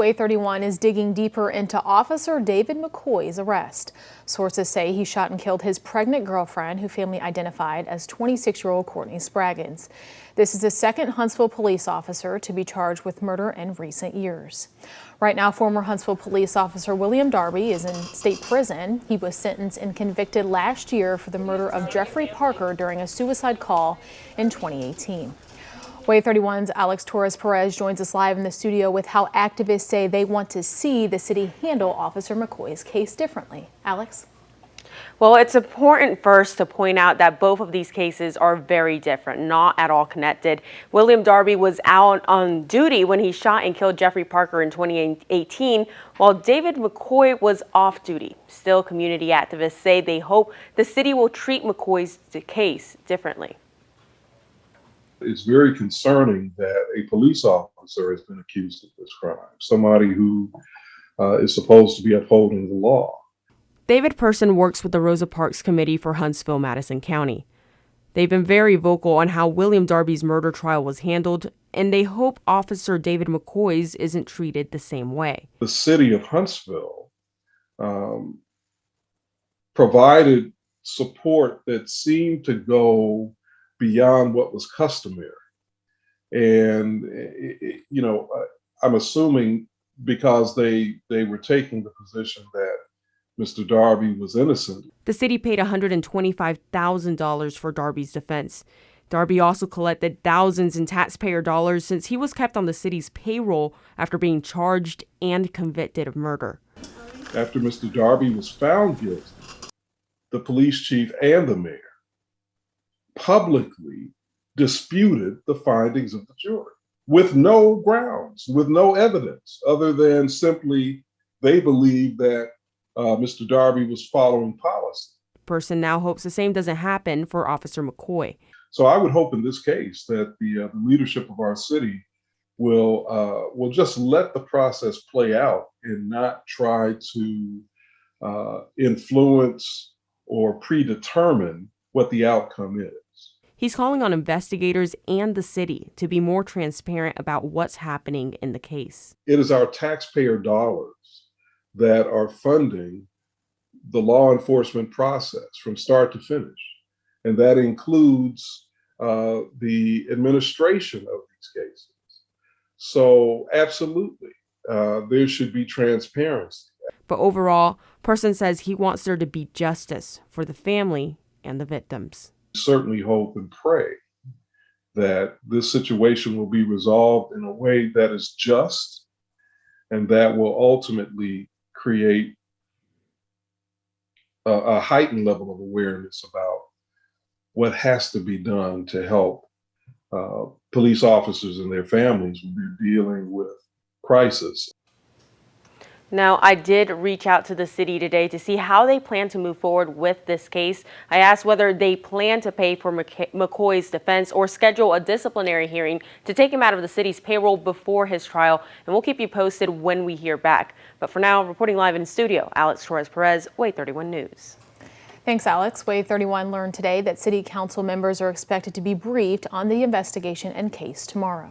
WAAY 31 is digging deeper into Officer David McCoy's arrest. Sources say he shot and killed his pregnant girlfriend, who family identified as 26-year-old Courtney Spraggins. This is the second Huntsville police officer to be charged with murder in recent years. Right now, former Huntsville police officer William Darby is in state prison. He was sentenced and convicted last year for the murder of Jeffrey Parker during a suicide call in 2018. WAAY 31's Alex Torres Perez joins us live in the studio with how activists say they want to see the city handle Officer McCoy's case differently. Alex? Well, it's important first to point out that both of these cases are very different, not at all connected. William Darby was out on duty when he shot and killed Jeffrey Parker in 2018, while David McCoy was off duty. Still, community activists say they hope the city will treat McCoy's case differently. It's very concerning that a police officer has been accused of this crime, somebody who is supposed to be upholding the law. David Person works with the Rosa Parks Committee for Huntsville-Madison County. They've been very vocal on how William Darby's murder trial was handled, and they hope Officer David McCoy's isn't treated the same way. The city of Huntsville provided support that seemed to go beyond what was customary. And, I'm assuming because they were taking the position that Mr. Darby was innocent. The city paid $125,000 for Darby's defense. Darby also collected thousands in taxpayer dollars since he was kept on the city's payroll after being charged and convicted of murder. After Mr. Darby was found guilty, the police chief and the mayor publicly disputed the findings of the jury with no grounds, with no evidence, other than simply they believed that Mr. Darby was following policy. Person now hopes the same doesn't happen for Officer McCoy. So I would hope in this case that the leadership of our city will just let the process play out and not try to influence or predetermine what the outcome is. He's calling on investigators and the city to be more transparent about what's happening in the case. It is our taxpayer dollars that are funding the law enforcement process from start to finish. And that includes the administration of these cases. So absolutely, there should be transparency. But overall, Person says he wants there to be justice for the family and the victims. Certainly hope and pray that this situation will be resolved in a way that is just and that will ultimately create a heightened level of awareness about what has to be done to help police officers and their families when they're dealing with crisis. Now, I did reach out to the city today to see how they plan to move forward with this case. I asked whether they plan to pay for McCoy's defense or schedule a disciplinary hearing to take him out of the city's payroll before his trial, and we'll keep you posted when we hear back. But for now, reporting live in studio, Alex Torres Perez, WAAY 31 News. Thanks, Alex. WAAY 31 learned today that city council members are expected to be briefed on the investigation and case tomorrow.